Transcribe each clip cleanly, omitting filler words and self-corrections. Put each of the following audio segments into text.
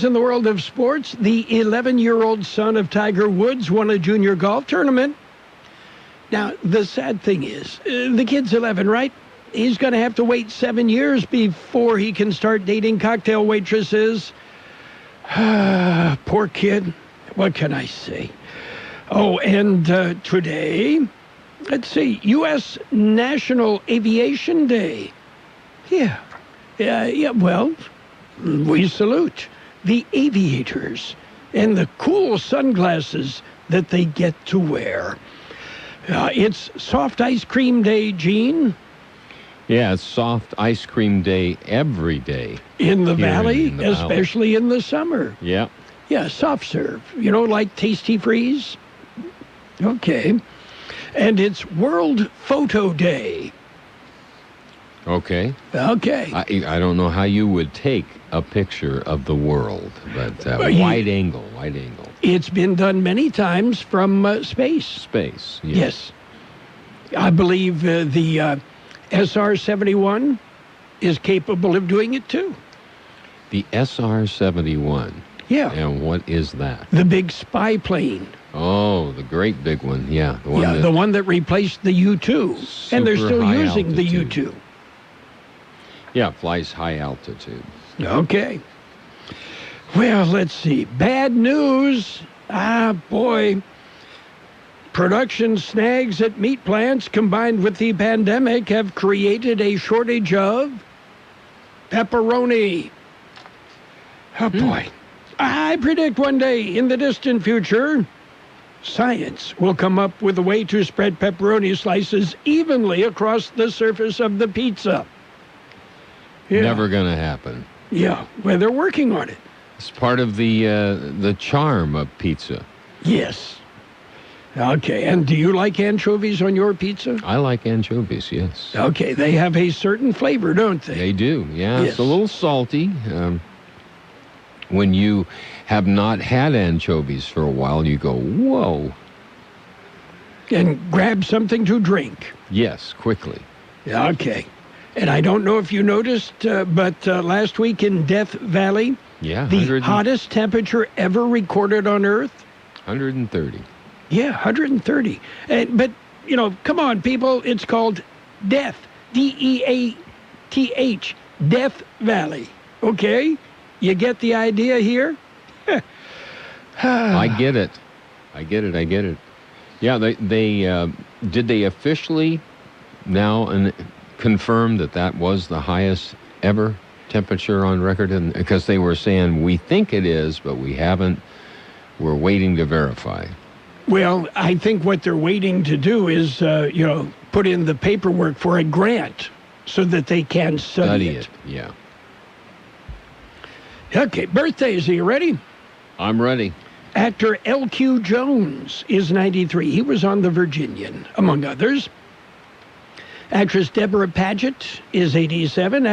In the world of sports, the 11-year-old son of Tiger Woods won a junior golf tournament. Now, the sad thing is, the kid's 11, right? He's going to have to wait 7 years before he can start dating cocktail waitresses. Poor kid. What can I say? Oh, and today, let's see, U.S. National Aviation Day. Yeah, well, we salute the aviators and the cool sunglasses that they get to wear. It's Soft Ice Cream Day, Gene. Yeah, it's Soft Ice Cream Day every day. In the Valley, especially in the summer. Yeah. Yeah, soft serve. You know, like Tasty Freeze? Okay. And it's World Photo Day. Okay. Okay. I don't know how you would take a picture of the world, but wide angle. It's been done many times from space. Space, yes. I believe the SR-71 is capable of doing it too. The SR-71? Yeah. And what is that? The big spy plane. Oh, the great big one, yeah. The one that replaced the U-2. And they're still using the U-2. Yeah, flies high altitude. Okay. Well, let's see. Bad news. Boy. Production snags at meat plants combined with the pandemic have created a shortage of pepperoni. Oh, boy. I predict one day in the distant future, science will come up with a way to spread pepperoni slices evenly across the surface of the pizza. Yeah. Never going to happen. Yeah, well, they're working on it. It's part of the charm of pizza. Yes. Okay, and do you like anchovies on your pizza? I like anchovies, yes. Okay, they have a certain flavor, don't they? They do, yeah. Yes. It's a little salty. When you have not had anchovies for a while, you go, whoa. And grab something to drink. Yes, quickly. Okay. And I don't know if you noticed, but last week in Death Valley, the hottest temperature ever recorded on Earth? 130. Yeah, 130. But, come on, people. It's called Death. D-E-A-T-H. Death Valley. Okay? You get the idea here? I get it. Yeah, they did they officially now confirm that was the highest ever temperature on record? And because they were saying, we think it is, but we haven't. We're waiting to verify. Well, I think what they're waiting to do is, put in the paperwork for a grant so that they can study it. Yeah. Okay, birthdays, are you ready? I'm ready. Actor L.Q. Jones is 93. He was on The Virginian, among others. Actress Deborah Paget is 87.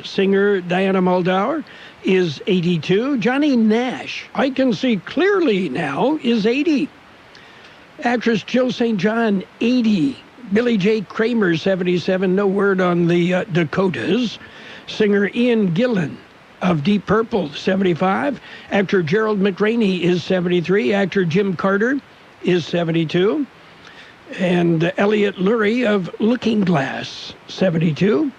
Singer Diana Muldaur is 82. Johnny Nash, I can see clearly now, is 80. Actress Jill St. John, 80. Billy J. Kramer, 77. No word on the Dakotas. Singer Ian Gillan of Deep Purple, 75. Actor Gerald McRaney is 73. Actor Jim Carter is 72. And Elliot Lurie of Looking Glass, 72.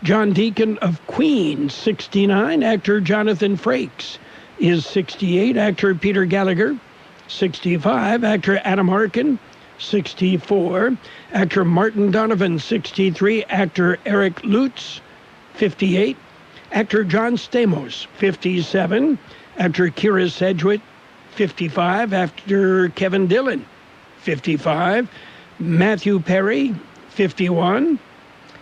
John Deacon of Queen, 69. Actor Jonathan Frakes is 68. Actor Peter Gallagher, 65. Actor Adam Harkin, 64. Actor Martin Donovan, 63. Actor Eric Lutz, 58. Actor John Stamos, 57. Actor Kira Sedgwick, 55. Actor Kevin Dillon, 55. Matthew Perry, 51.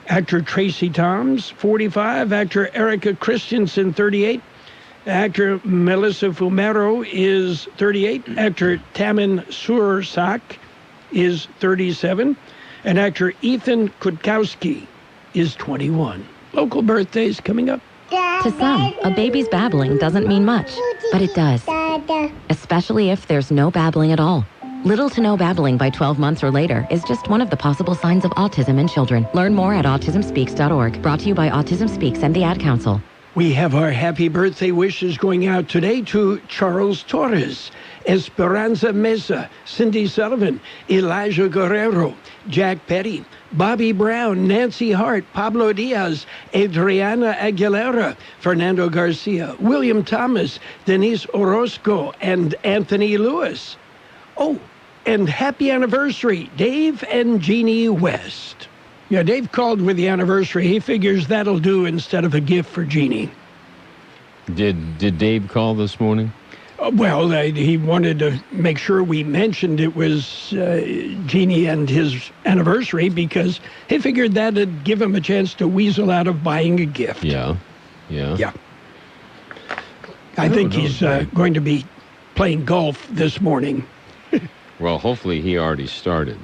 Actor Tracy Toms, 45. Actor Erica Christensen, 38. Actor Melissa Fumero is 38. Actor Tamin Sursak is 37. And actor Ethan Kutkowski is 21. Local birthdays coming up. To some, a baby's babbling doesn't mean much, but it does. Especially if there's no babbling at all. Little to no babbling by 12 months or later is just one of the possible signs of autism in children. Learn more at autismspeaks.org. Brought to you by Autism Speaks and the Ad Council. We have our happy birthday wishes going out today to Charles Torres, Esperanza Mesa, Cindy Sullivan, Elijah Guerrero, Jack Petty, Bobby Brown, Nancy Hart, Pablo Diaz, Adriana Aguilera, Fernando Garcia, William Thomas, Denise Orozco, and Anthony Lewis. Oh, and happy anniversary, Dave and Jeannie West. Yeah, Dave called with the anniversary. He figures that'll do instead of a gift for Jeannie. Did Dave call this morning? Well, he wanted to make sure we mentioned it was Jeannie and his anniversary because he figured that'd give him a chance to weasel out of buying a gift. Yeah. I think he's going to be playing golf this morning. Well, hopefully he already started.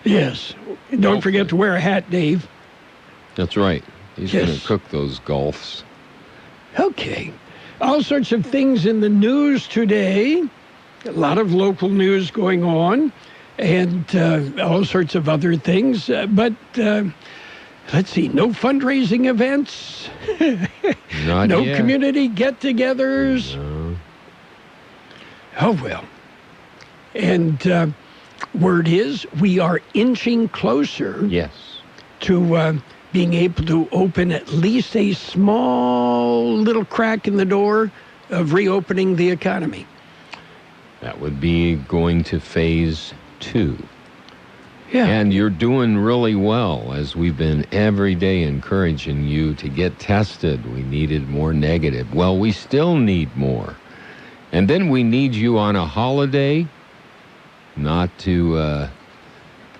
Yes. Don't forget to wear a hat, Dave. That's right. He's going to cook those golfs. Okay. All sorts of things in the news today. A lot of local news going on. And all sorts of other things. But let's see. No fundraising events. Not no yet. Community get-togethers. No. Oh, well. And word is we are inching closer to being able to open at least a small little crack in the door of reopening the economy. That would be going to phase 2. Yeah. And you're doing really well, as we've been every day encouraging you to get tested. We needed more negative. Well, we still need more. And then we need you on a holiday not to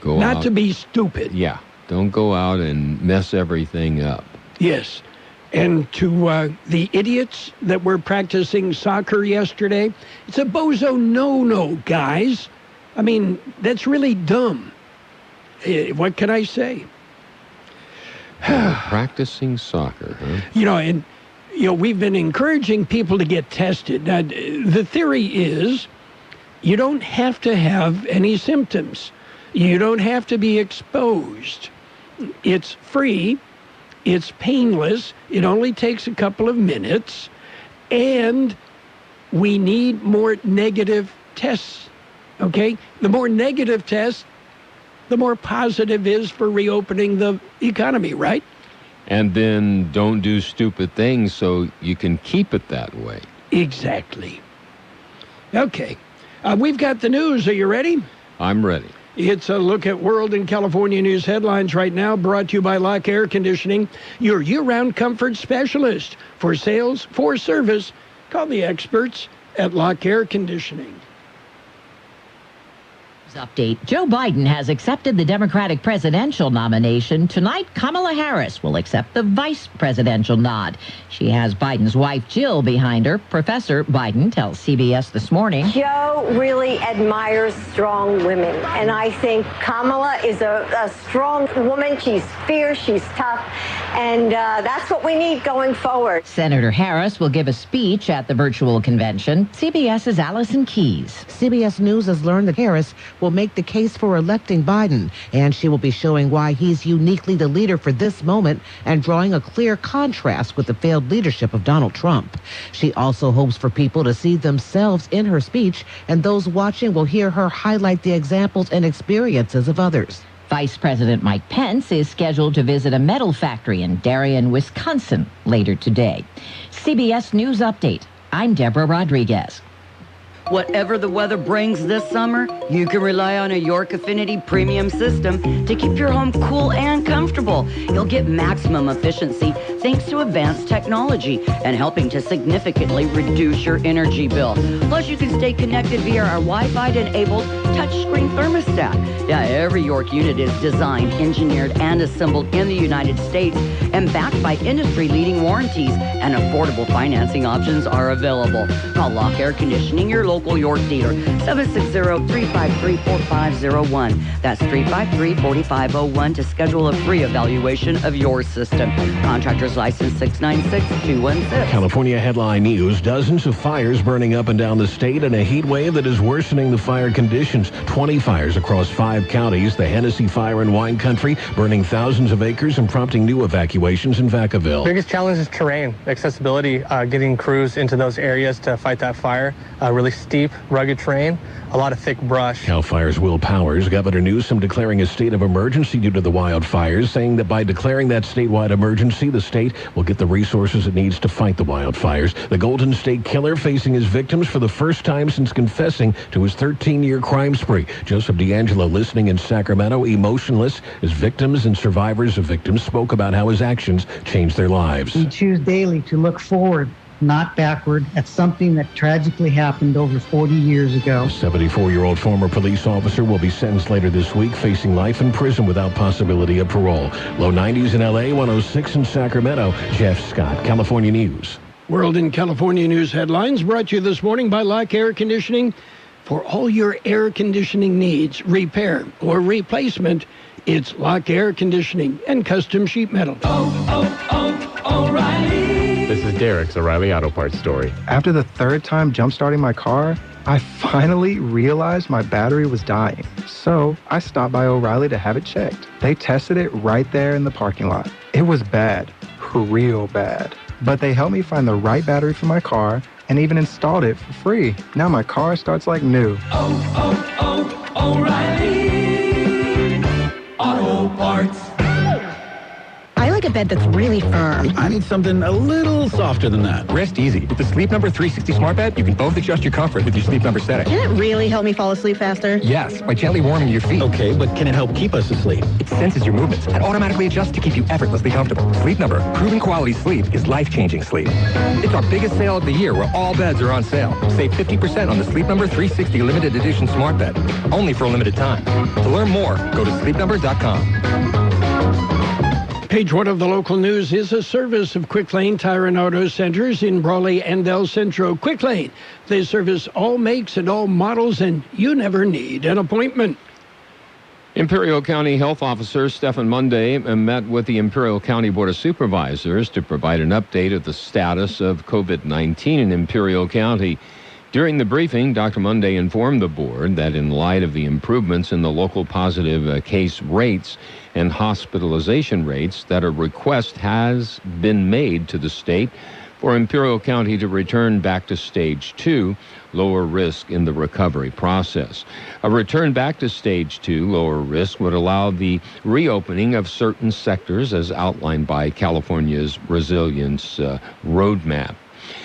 go out. Not to be stupid. Yeah. Don't go out and mess everything up. Yes. And to the idiots that were practicing soccer yesterday, it's a bozo no-no, guys. I mean, that's really dumb. What can I say? Practicing soccer, huh? We've been encouraging people to get tested. Now, the theory is you don't have to have any symptoms. You don't have to be exposed. It's free. It's painless. It only takes a couple of minutes. And we need more negative tests, okay? The more negative tests, the more positive is for reopening the economy, right? And then don't do stupid things so you can keep it that way. Exactly. Okay. We've got the news. Are you ready? I'm ready. It's a look at world and California news headlines right now, brought to you by Lock Air Conditioning, your year-round comfort specialist. For sales, for service, call the experts at Lock Air Conditioning. Update. Joe Biden has accepted the Democratic presidential nomination. Tonight, Kamala Harris will accept the vice presidential nod. She has Biden's wife, Jill, behind her. Professor Biden tells CBS this morning. Joe really admires strong women, and I think Kamala is a strong woman. She's fierce, she's tough, and that's what we need going forward. Senator Harris will give a speech at the virtual convention. CBS's Allison Keyes. CBS News has learned that Harris will make the case for electing Biden, and she will be showing why he's uniquely the leader for this moment and drawing a clear contrast with the failed leadership of Donald Trump. She also hopes for people to see themselves in her speech, and those watching will hear her highlight the examples and experiences of others. Vice President Mike Pence is scheduled to visit a metal factory in Darien, Wisconsin later today. CBS News Update. I'm Deborah Rodriguez. Whatever the weather brings this summer, you can rely on a York Affinity premium system to keep your home cool and comfortable. You'll get maximum efficiency thanks to advanced technology and helping to significantly reduce your energy bill. Plus, you can stay connected via our Wi-Fi-enabled touchscreen thermostat. Yeah, every York unit is designed, engineered, and assembled in the United States and backed by industry-leading warranties, and affordable financing options are available. Call Lock Air Conditioning, your local York dealer, 760-353-4501. That's 353-4501 to schedule a free evaluation of your system. Contractors Driver's license 696216. California headline news. Dozens of fires burning up and down the state in a heat wave that is worsening the fire conditions. 20 fires across 5 counties. The Hennessy Fire in Wine Country burning thousands of acres and prompting new evacuations in Vacaville. Biggest challenge is terrain, accessibility, getting crews into those areas to fight that fire. Really steep, rugged terrain, a lot of thick brush. Cal Fire's Will Powers. Governor Newsom declaring a state of emergency due to the wildfires, saying that by declaring that statewide emergency, the state will get the resources it needs to fight the wildfires. The Golden State Killer facing his victims for the first time since confessing to his 13-year crime spree. Joseph D'Angelo listening in Sacramento, emotionless, as victims and survivors of victims spoke about how his actions changed their lives. We choose daily to look forward, not backward, at something that tragically happened over 40 years ago. A 74-year-old former police officer will be sentenced later this week, facing life in prison without possibility of parole. Low 90s in L.A., 106 in Sacramento. Jeff Scott, California News. World in California news headlines brought to you this morning by Lock Air Conditioning. For all your air conditioning needs, repair or replacement, it's Lock Air Conditioning and Custom Sheet Metal. O'Reilly. This is Derek's O'Reilly Auto Parts story. After the 3rd time jump-starting my car, I finally realized my battery was dying. So I stopped by O'Reilly to have it checked. They tested it right there in the parking lot. It was bad, real bad. But they helped me find the right battery for my car and even installed it for free. Now my car starts like new. O'Reilly Auto Parts. I like a bed that's really firm. I need something a little softer than that. Rest easy. With the Sleep Number 360 smart bed, you can both adjust your comfort with your Sleep Number setting. Can it really help me fall asleep faster? Yes, by gently warming your feet. Okay, but can it help keep us asleep? It senses your movements and automatically adjusts to keep you effortlessly comfortable. Sleep Number, proven quality sleep is life-changing sleep. It's our biggest sale of the year where all beds are on sale. Save 50% on the Sleep Number 360 limited edition smart bed. Only for a limited time. To learn more, go to sleepnumber.com. Page 1 of the local news is a service of Quick Lane Tire and Auto Centers in Brawley and El Centro. Quick Lane, they service all makes and all models, and you never need an appointment. Imperial County Health Officer Stephen Monday met with the Imperial County Board of Supervisors to provide an update of the status of COVID-19 in Imperial County. During the briefing, Dr. Monday informed the board that in light of the improvements in the local positive case rates and hospitalization rates, that a request has been made to the state for Imperial County to return back to Stage 2, lower risk in the recovery process. A return back to Stage 2, lower risk, would allow the reopening of certain sectors as outlined by California's Resilience Roadmap.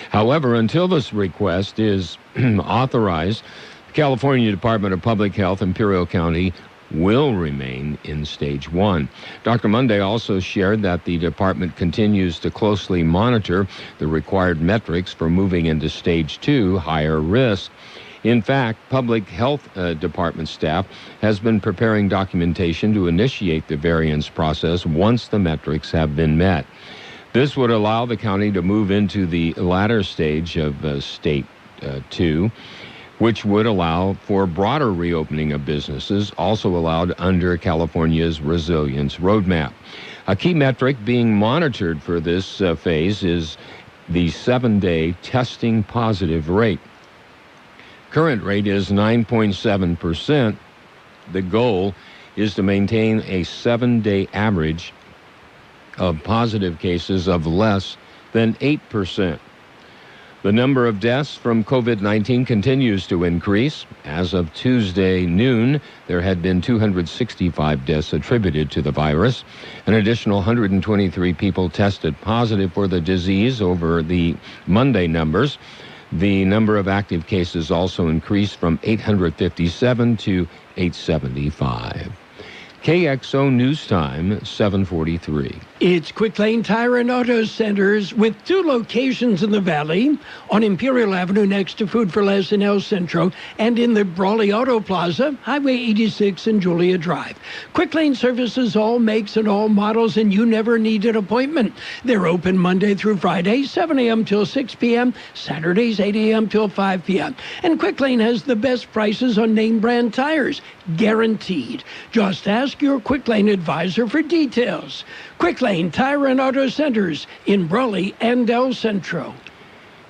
However, until this request is authorized, the California Department of Public Health, Imperial County, will remain in Stage 1. Dr. Monday also shared that the department continues to closely monitor the required metrics for moving into Stage 2, higher risk. In fact, Public Health Department staff has been preparing documentation to initiate the variance process once the metrics have been met. This would allow the county to move into the latter stage of State 2, which would allow for broader reopening of businesses, also allowed under California's Resilience Roadmap. A key metric being monitored for this phase is the 7-day testing positive rate. Current rate is 9.7%. The goal is to maintain a 7-day average of positive cases of less than 8%. The number of deaths from COVID-19 continues to increase. As of Tuesday noon, there had been 265 deaths attributed to the virus. An additional 123 people tested positive for the disease over the Monday numbers. The number of active cases also increased from 857 to 875. KXO News Time, 7:43. It's Quick Lane Tire and Auto Centers with 2 locations in the Valley, on Imperial Avenue next to Food for Less in El Centro, and in the Brawley Auto Plaza, Highway 86 and Julia Drive. Quick Lane services all makes and all models, and you never need an appointment. They're open Monday through Friday, 7 a.m. till 6 p.m., Saturdays 8 a.m. till 5 p.m. And Quick Lane has the best prices on name brand tires, guaranteed. Just ask Ask your Quick Lane advisor for details. Quick Lane Tire and Auto Centers in Brawley and El Centro.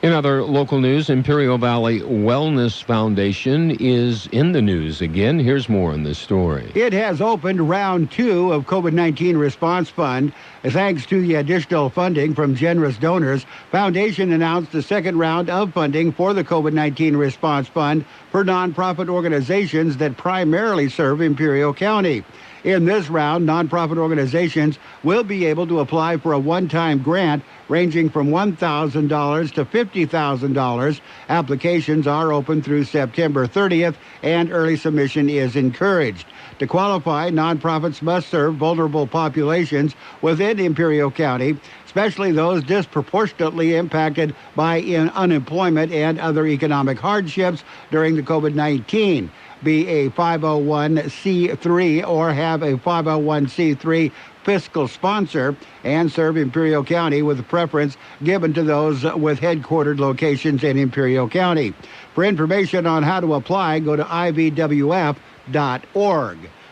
In other local news, Imperial Valley Wellness Foundation is in the news again. Here's more on this story. It has opened round 2 of COVID-19 Response Fund. Thanks to the additional funding from generous donors, Foundation announced the second round of funding for the COVID-19 Response Fund for nonprofit organizations that primarily serve Imperial County. In this round, nonprofit organizations will be able to apply for a one-time grant ranging from $1,000 to $50,000. Applications are open through September 30th, and early submission is encouraged. To qualify, nonprofits must serve vulnerable populations within Imperial County, especially those disproportionately impacted by unemployment and other economic hardships during the COVID-19. Be a 501c3 or have a 501c3 fiscal sponsor, and serve Imperial County with a preference given to those with headquartered locations in Imperial County. For information on how to apply, go to ivwf.org.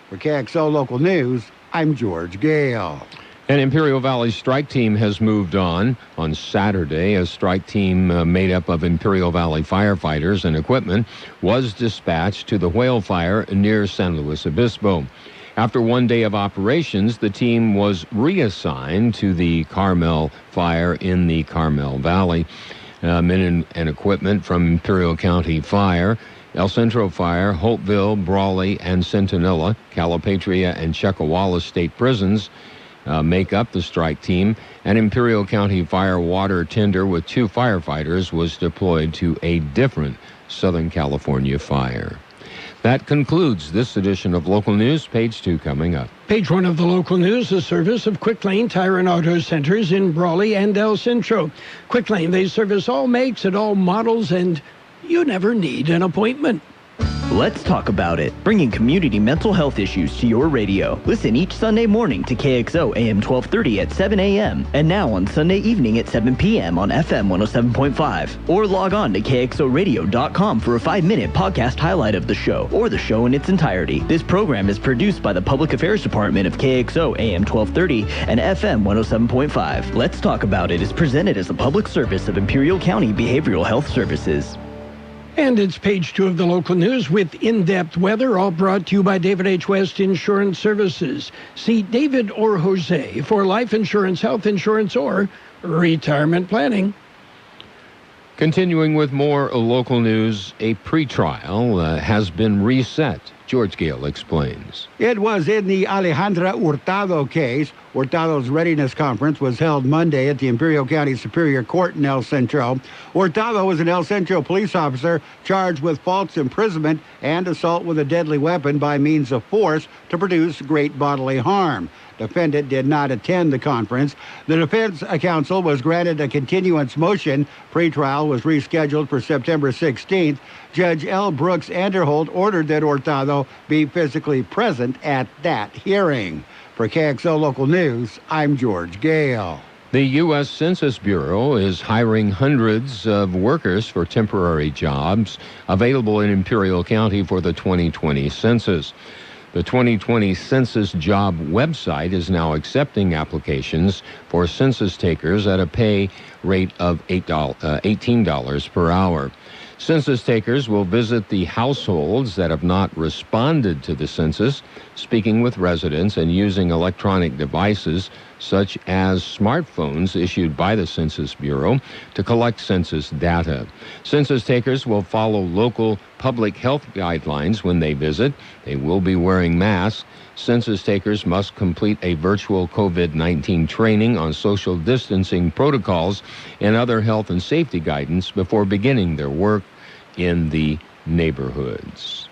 For KXO Local News, I'm George Gale. An Imperial Valley strike team has moved on. On Saturday, a strike team made up of Imperial Valley firefighters and equipment was dispatched to the whale fire near San Luis Obispo. After one day of operations, the team was reassigned to the Carmel fire in the Carmel Valley. Men and equipment from Imperial County Fire, El Centro Fire, Hopeville, Brawley, and Centinela, Calipatria, and Checkawalla State Prisons make up the strike team. An Imperial County Fire water tender with 2 firefighters was deployed to a different Southern California fire. That concludes this edition of Local News. Page 2 coming up. Page 1 of the local news, a service of Quick Lane Tire and Auto Centers in Brawley and El Centro. Quick Lane, they service all makes and all models, and you never need an appointment. Let's talk about it, bringing community mental health issues to your radio. Listen each Sunday morning to KXO AM 1230 at 7 a.m. and now on Sunday evening at 7 p.m. on FM 107.5. Or log on to kxoradio.com for a 5-minute podcast highlight of the show or the show in its entirety. This program is produced by the Public Affairs Department of KXO AM 1230 and FM 107.5. Let's Talk About It is presented as a public service of Imperial County Behavioral Health Services. And it's page 2 of the local news with in-depth weather, all brought to you by David H. West Insurance Services. See David or Jose for life insurance, health insurance, or retirement planning. Continuing with more local news, a pretrial has been reset. George Gale explains. It was in the Alejandra Hurtado case. Hurtado's readiness conference was held Monday at the Imperial County Superior Court in El Centro. Hurtado was an El Centro police officer charged with false imprisonment and assault with a deadly weapon by means of force to produce great bodily harm. Defendant did not attend the conference. The defense counsel was granted a continuance motion. Pretrial was rescheduled for September 16th. Judge L. Brooks Anderholt ordered that Hurtado be physically present at that hearing. For KXO Local News, I'm George Gale. The U.S. Census Bureau is hiring hundreds of workers for temporary jobs available in Imperial County for the 2020 census. The 2020 Census Job website is now accepting applications for census takers at a pay rate of $18 per hour. Census takers will visit the households that have not responded to the census, speaking with residents and using electronic devices such as smartphones issued by the Census Bureau to collect census data. Census takers will follow local public health guidelines when they visit. They will be wearing masks. Census takers must complete a virtual COVID-19 training on social distancing protocols and other health and safety guidance before beginning their work in the neighborhoods.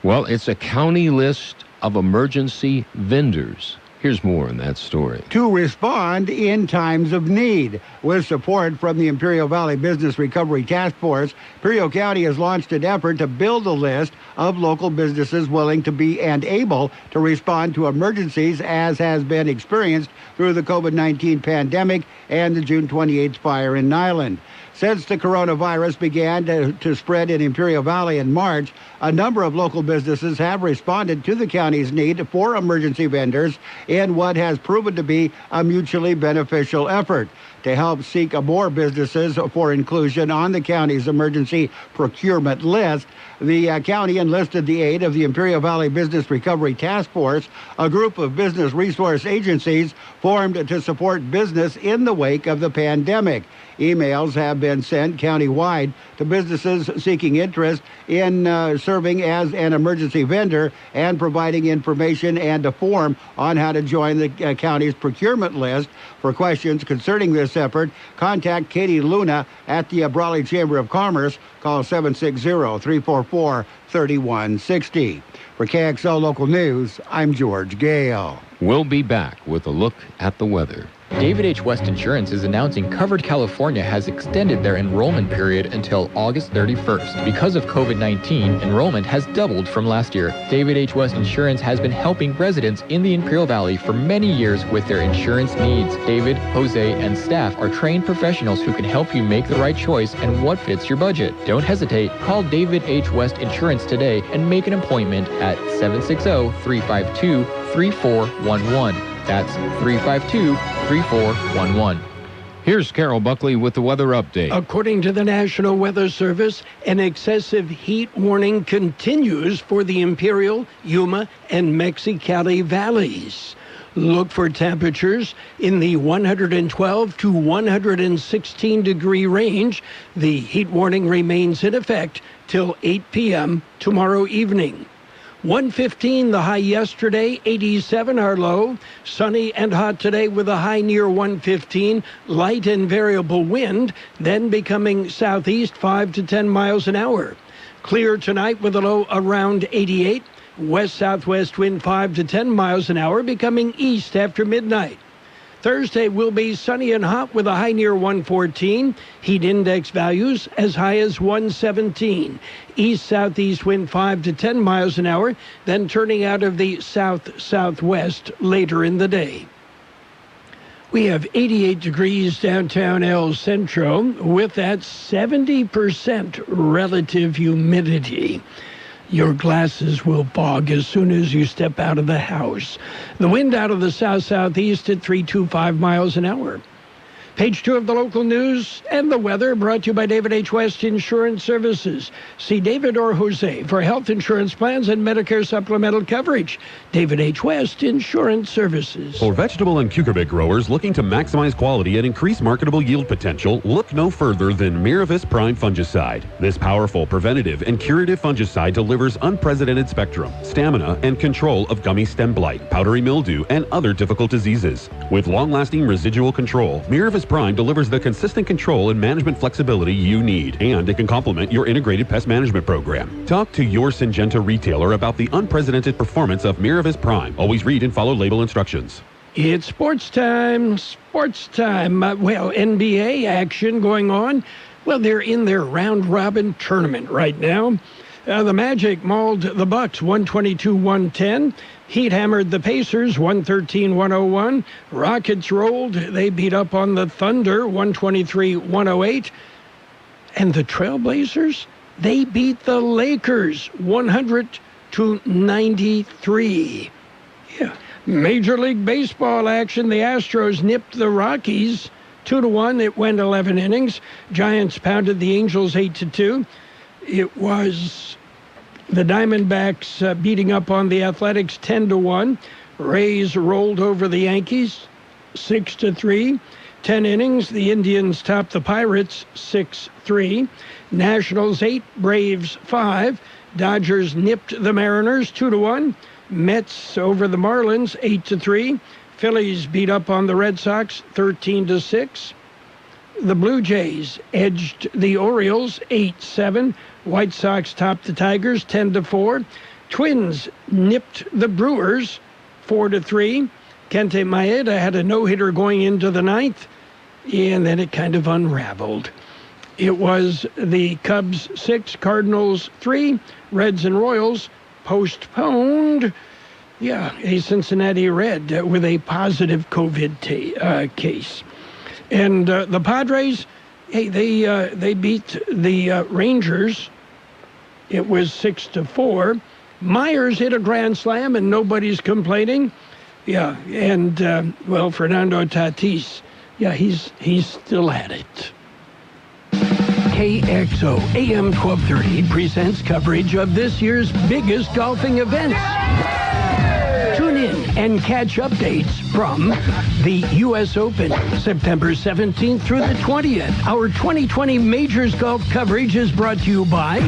Well, it's a county list of emergency vendors. Here's more on that story. To respond in times of need. With support from the Imperial Valley Business Recovery Task Force, Imperial County has launched an effort to build a list of local businesses willing to be and able to respond to emergencies as has been experienced through the COVID-19 pandemic and the June 28th fire in Nyland. Since the coronavirus began to spread in Imperial Valley in March, a number of local businesses have responded to the county's need for emergency vendors in what has proven to be a mutually beneficial effort. To help seek more businesses for inclusion on the county's emergency procurement list, the county enlisted the aid of the Imperial Valley Business Recovery Task Force, a group of business resource agencies formed to support business in the wake of the pandemic. Emails have been sent countywide to businesses seeking interest in serving as an emergency vendor and providing information and a form on how to join the county's procurement list. For questions concerning this effort, contact Katie Luna at the Brawley Chamber of Commerce. Call 760-344-3160. For KXO Local News, I'm George Gale. We'll be back with a look at the weather. David H. West Insurance is announcing Covered California has extended their enrollment period until August 31st. Because of COVID-19, enrollment has doubled from last year. David H. West Insurance has been helping residents in the Imperial Valley for many years with their insurance needs. David, Jose, and staff are trained professionals who can help you make the right choice and what fits your budget. Don't hesitate. Call David H. West Insurance today and make an appointment at 760-352-3411. That's 352-3411. Here's Carroll Buckley with the weather update. According to the National Weather Service, an excessive heat warning continues for the Imperial, Yuma, and Mexicali valleys. Look for temperatures in the 112 to 116 degree range. The heat warning remains in effect till 8 p.m. tomorrow evening. 115 the high yesterday, 87 our low. Sunny and hot today with a high near 115. Light and variable wind, then becoming southeast 5 to 10 miles an hour. Clear tonight with a low around 88. West-southwest wind 5 to 10 miles an hour, becoming east after midnight. Thursday will be sunny and hot with a high near 114. Heat index values as high as 117. East-southeast wind 5 to 10 miles an hour, then turning out of the south-southwest later in the day. We have 88 degrees downtown El Centro with that 70% relative humidity. Your glasses will bog as soon as you step out of the house. The wind out of the south-southeast at 325 miles an hour. Page 2 of the local news and the weather brought to you by David H. West Insurance Services. See David or Jose for health insurance plans and Medicare supplemental coverage. David H. West Insurance Services. For vegetable and cucurbit growers looking to maximize quality and increase marketable yield potential, look no further than Miravis Prime fungicide. This powerful preventative and curative fungicide delivers unprecedented spectrum, stamina, and control of gummy stem blight, powdery mildew, and other difficult diseases. With long-lasting residual control, Miravis Prime delivers the consistent control and management flexibility you need, and it can complement your integrated pest management program. Talk to your Syngenta retailer about the unprecedented performance of Miravis Prime. Always read and follow label instructions. It's sports time. NBA action going on. Well, they're in their round-robin tournament right now. The Magic mauled the Bucks 122-110. Heat hammered the Pacers 113-101. Rockets rolled. They beat up on the Thunder 123-108. And the Trailblazers, they beat the Lakers 100-93. Yeah. Major League Baseball action. The Astros nipped the Rockies 2-1. It went 11 innings. Giants pounded the Angels 8-2. It was the Diamondbacks beating up on the Athletics 10-1. Rays rolled over the Yankees 6-3. 10 innings. The Indians topped the Pirates 6-3. Nationals 8, Braves 5. Dodgers nipped the Mariners 2-1. Mets over the Marlins 8-3. Phillies beat up on the Red Sox 13-6. The Blue Jays edged the Orioles 8-7. White Sox topped the Tigers 10-4. Twins nipped the Brewers 4-3. Kente Maeda had a no-hitter going into the ninth, and then it kind of unraveled. It was the Cubs 6, Cardinals 3, Reds and Royals postponed. Yeah, a Cincinnati Red with a positive COVID case. And the Padres, Hey, they beat the Rangers. It was 6-4. Myers hit a grand slam, and nobody's complaining. Yeah, and Fernando Tatis, yeah, he's still at it. KXO AM 1230 presents coverage of this year's biggest golfing events. Tune in and catch updates from the U.S. Open, September 17th through the 20th. Our 2020 Majors Golf coverage is brought to you by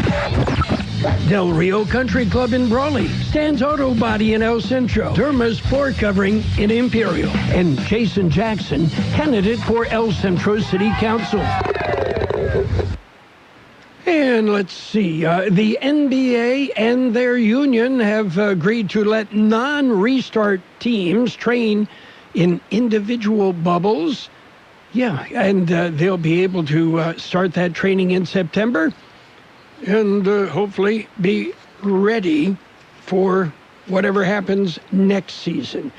Del Rio Country Club in Brawley, Stan's Auto Body in El Centro, Derma's Floor Covering in Imperial, and Jason Jackson, candidate for El Centro City Council. And let's see, the NBA and their union have agreed to let non-restart teams train in individual bubbles. Yeah, and they'll be able to start that training in September and hopefully be ready for whatever happens next season.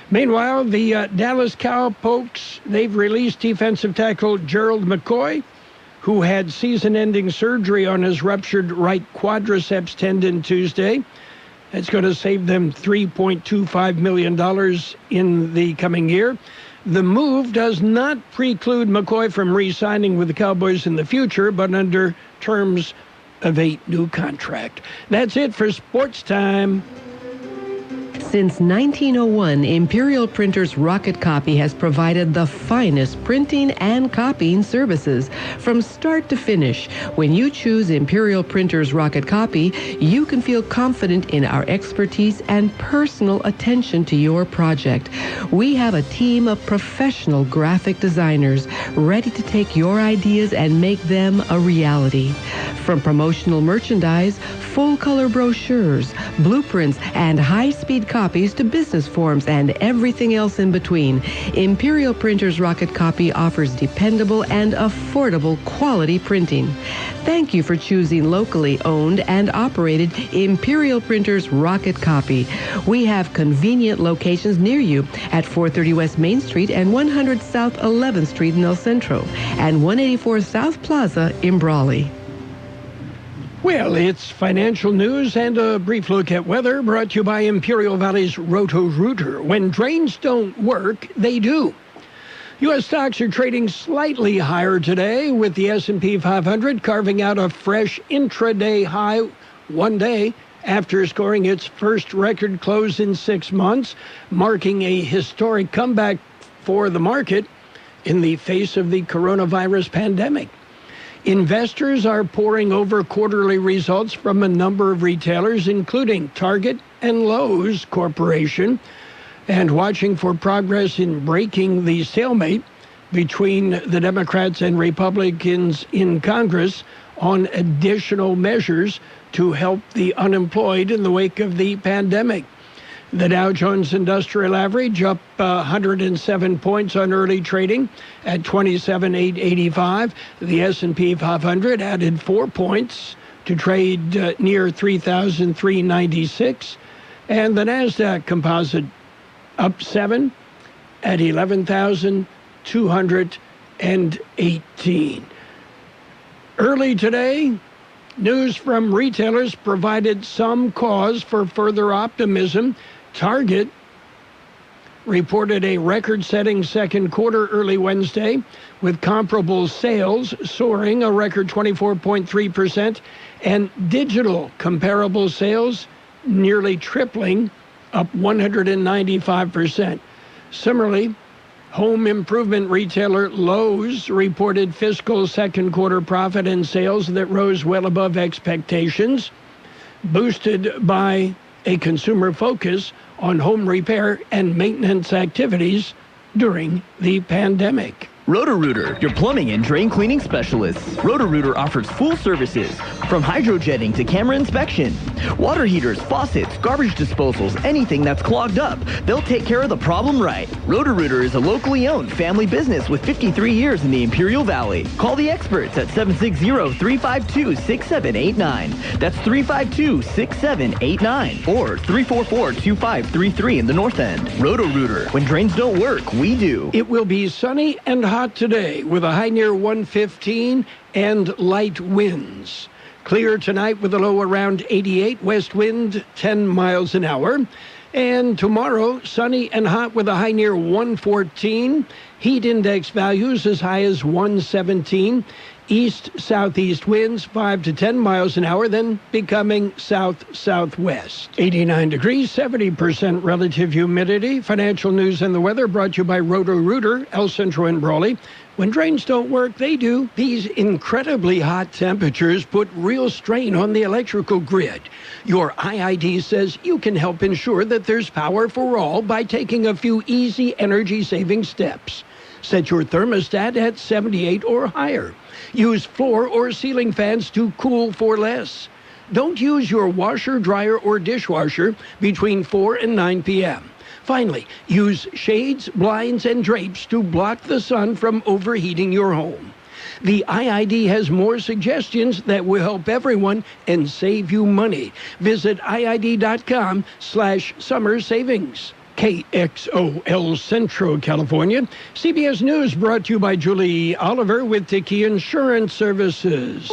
Meanwhile, the Dallas Cowpokes, they've released defensive tackle Gerald McCoy, who had season-ending surgery on his ruptured right quadriceps tendon Tuesday. It's going to save them $3.25 million in the coming year. The move does not preclude McCoy from re-signing with the Cowboys in the future, but under terms of a new contract. That's it for Sports Time. Since 1901, Imperial Printers Rocket Copy has provided the finest printing and copying services from start to finish. When you choose Imperial Printers Rocket Copy, you can feel confident in our expertise and personal attention to your project. We have a team of professional graphic designers ready to take your ideas and make them a reality. From promotional merchandise, full-color brochures, blueprints, and high-speed copies to business forms and everything else in between, Imperial Printers Rocket Copy offers dependable and affordable quality printing. Thank you for choosing locally owned and operated Imperial Printers Rocket Copy. We have convenient locations near you at 430 West Main Street and 100 South 11th Street in El Centro and 184 South Plaza in Brawley. Well, it's financial news and a brief look at weather brought to you by Imperial Valley's Roto-Rooter. When drains don't work, they do. U.S. stocks are trading slightly higher today, with the S&P 500 carving out a fresh intraday high one day after scoring its first record close in 6 months, marking a historic comeback for the market in the face of the coronavirus pandemic. Investors are poring over quarterly results from a number of retailers, including Target and Lowe's Corporation, and watching for progress in breaking the stalemate between the Democrats and Republicans in Congress on additional measures to help the unemployed in the wake of the pandemic. The Dow Jones Industrial Average up 107 points on early trading at 27,885. The S&P 500 added 4 points to trade near 3,396. And the NASDAQ Composite up 7 at 11,218. Early today, news from retailers provided some cause for further optimism. Target reported a record-setting second quarter early Wednesday, with comparable sales soaring a record 24.3%, and digital comparable sales nearly tripling, up 195%. Similarly, home improvement retailer Lowe's reported fiscal second quarter profit and sales that rose well above expectations, boosted by a consumer focus on home repair and maintenance activities during the pandemic. Roto-Rooter, your plumbing and drain cleaning specialists. Roto-Rooter offers full services, from hydrojetting to camera inspection. Water heaters, faucets, garbage disposals, anything that's clogged up. They'll take care of the problem right. Roto-Rooter is a locally owned family business with 53 years in the Imperial Valley. Call the experts at 760-352-6789. That's 352-6789 or 344-2533 in the North End. Roto-Rooter. When drains don't work, we do. It will be sunny and hot today with a high near 115 and light winds. Clear tonight with a low around 88, west wind 10 miles an hour. And tomorrow, sunny and hot with a high near 114. Heat index values as high as 117. East-southeast winds 5 to 10 miles an hour, then becoming south-southwest. 89 degrees, 70% relative humidity. Financial news and the weather brought to you by Roto-Rooter, El Centro and Brawley. When drains don't work, they do. These incredibly hot temperatures put real strain on the electrical grid. Your IID says you can help ensure that there's power for all by taking a few easy energy-saving steps. Set your thermostat at 78 or higher. Use floor or ceiling fans to cool for less. Don't use your washer, dryer, or dishwasher between 4 and 9 p.m. Finally, use shades, blinds, and drapes to block the sun from overheating your home. The IID has more suggestions that will help everyone and save you money. Visit IID.com/summer savings. KXO El Centro, California. CBS News brought to you by Julie Oliver with Tiki Insurance Services.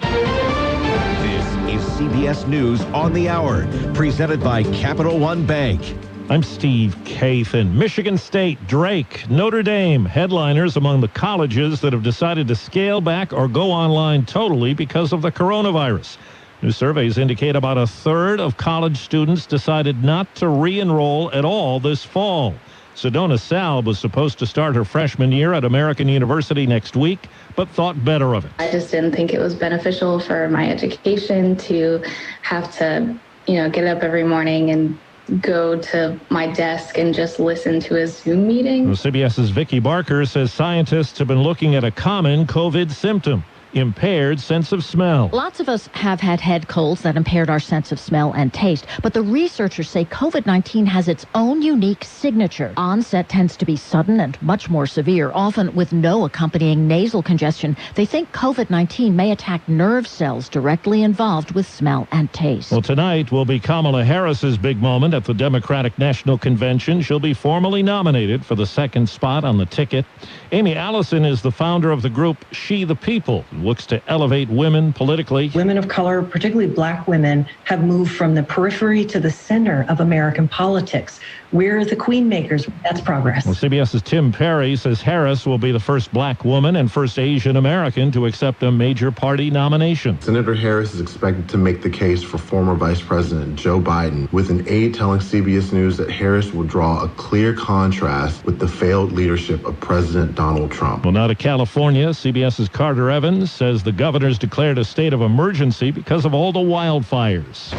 This is CBS News on the Hour, presented by Capital One Bank. I'm Steve Kathan. Michigan State, Drake, Notre Dame, headliners among the colleges that have decided to scale back or go online totally because of the coronavirus. New surveys indicate about a third of college students decided not to re-enroll at all this fall. Sedona Salb was supposed to start her freshman year at American University next week, but thought better of it. I just didn't think it was beneficial for my education to have to, get up every morning and go to my desk and just listen to a Zoom meeting. Well, CBS's Vicki Barker says scientists have been looking at a common COVID symptom: impaired sense of smell. Lots of us have had head colds that impaired our sense of smell and taste, but the researchers say COVID-19 has its own unique signature. Onset tends to be sudden and much more severe, often with no accompanying nasal congestion. They think COVID-19 may attack nerve cells directly involved with smell and taste. Well, tonight will be Kamala Harris's big moment at the Democratic National Convention. She'll be formally nominated for the second spot on the ticket. Amy Allison is the founder of the group She the People, looks to elevate women politically. Women of color, particularly black women, have moved from the periphery to the center of American politics. We're the queen makers. That's progress. Well, CBS's Tim Perry says Harris will be the first black woman and first Asian American to accept a major party nomination. Senator Harris is expected to make the case for former Vice President Joe Biden, with an aide telling CBS News that Harris will draw a clear contrast with the failed leadership of President Donald Trump. Well, now to California. CBS's Carter Evans says the governor's declared a state of emergency because of all the wildfires.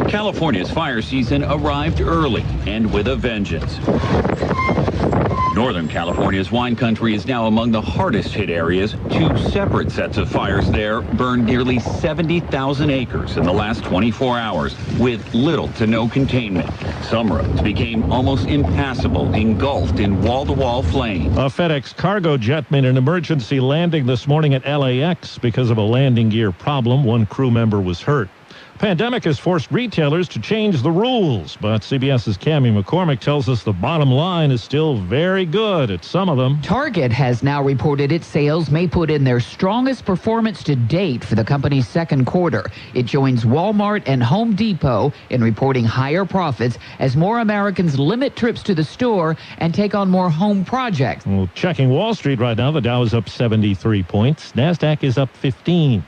California's fire season arrived early and with a vengeance. Northern California's wine country is now among the hardest hit areas. Two separate sets of fires there burned nearly 70,000 acres in the last 24 hours with little to no containment. Some roads became almost impassable, engulfed in wall-to-wall flames. A FedEx cargo jet made an emergency landing this morning at LAX because of a landing gear problem. One crew member was hurt. Pandemic has forced retailers to change the rules, but CBS's Cammie McCormick tells us the bottom line is still very good at some of them. Target has now reported its sales may put in their strongest performance to date for the company's second quarter. It joins Walmart and Home Depot in reporting higher profits as more Americans limit trips to the store and take on more home projects. Well, checking Wall Street right now, the Dow is up 73 points. NASDAQ is up 15.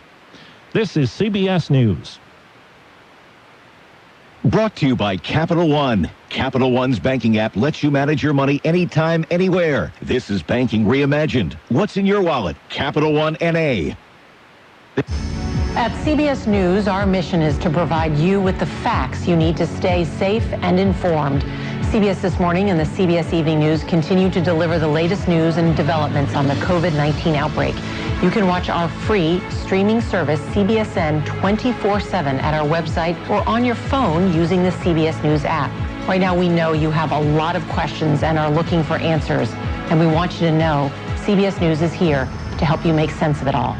This is CBS News. Brought to you by Capital One. Capital One's banking app lets you manage your money anytime, anywhere. This is banking reimagined. What's in your wallet? Capital One N.A. At CBS News, our mission is to provide you with the facts you need to stay safe and informed. CBS This Morning and the CBS Evening News continue to deliver the latest news and developments on the COVID-19 outbreak. You can watch our free streaming service, CBSN, 24/7 at our website or on your phone using the CBS News app. Right now, we know you have a lot of questions and are looking for answers, and we want you to know CBS News is here to help you make sense of it all.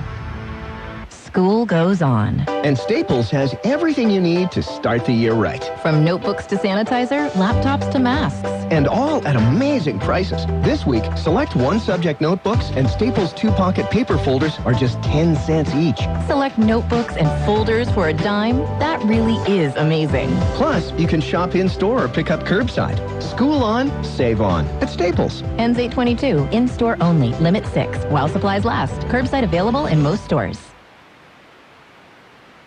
School goes on. And Staples has everything you need to start the year right. From notebooks to sanitizer, laptops to masks. And all at amazing prices. This week, select one-subject notebooks and Staples two-pocket paper folders are just 10 cents each. Select notebooks and folders for a dime. That really is amazing. Plus, you can shop in-store or pick up curbside. School on, save on at Staples. Ends 8/22. In-store only. Limit 6. While supplies last. Curbside available in most stores.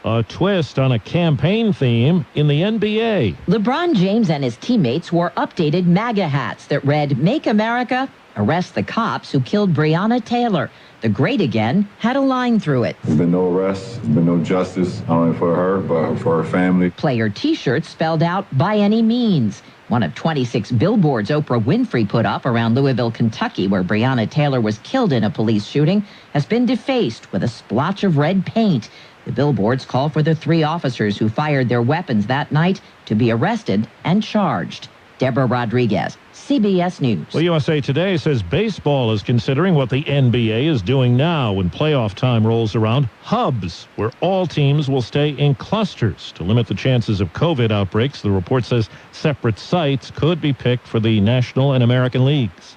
A twist on a campaign theme in the NBA. LeBron James and his teammates wore updated MAGA hats that read, "Make America, arrest the cops who killed Breonna Taylor." The Great Again had a line through it. There's been no arrests, there's been no justice, not only for her, but for her family. Player T-shirts spelled out, "By any means." One of 26 billboards Oprah Winfrey put up around Louisville, Kentucky, where Breonna Taylor was killed in a police shooting, has been defaced with a splotch of red paint. The billboards call for the 3 officers who fired their weapons that night to be arrested and charged. Deborah Rodriguez, CBS News. Well, USA Today says baseball is considering what the NBA is doing now when playoff time rolls around. Hubs, where all teams will stay in clusters to limit the chances of COVID outbreaks. The report says separate sites could be picked for the National and American Leagues.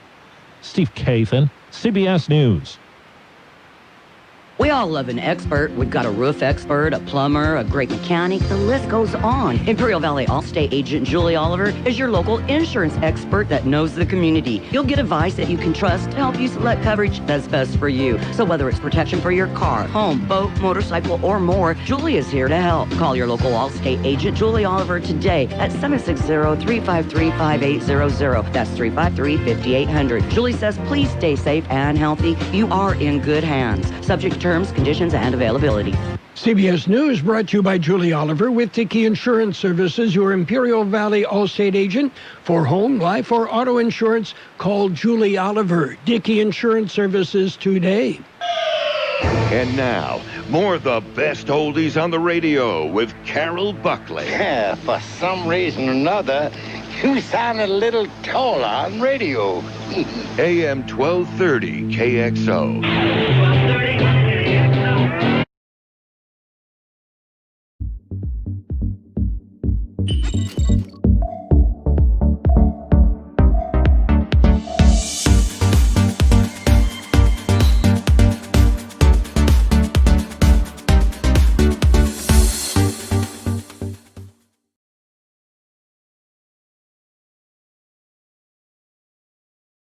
Steve Kathan, CBS News. We all love an expert. We've got a roof expert, a plumber, a great mechanic. The list goes on. Imperial Valley Allstate agent Julie Oliver is your local insurance expert that knows the community. You'll get advice that you can trust to help you select coverage that's best for you. So whether it's protection for your car, home, boat, motorcycle, or more, Julie is here to help. Call your local Allstate agent Julie Oliver today at 760-353-5800. That's 353-5800. Julie says, please stay safe and healthy. You are in good hands. Subject to terms, conditions, and availability. CBS News brought to you by Julie Oliver with Dickey Insurance Services, your Imperial Valley Allstate agent. For home, life, or auto insurance, call Julie Oliver, Dickey Insurance Services today. And now, more of the best oldies on the radio with Carroll Buckley. Yeah, for some reason or another, you sound a little tall on radio. AM 1230 KXO.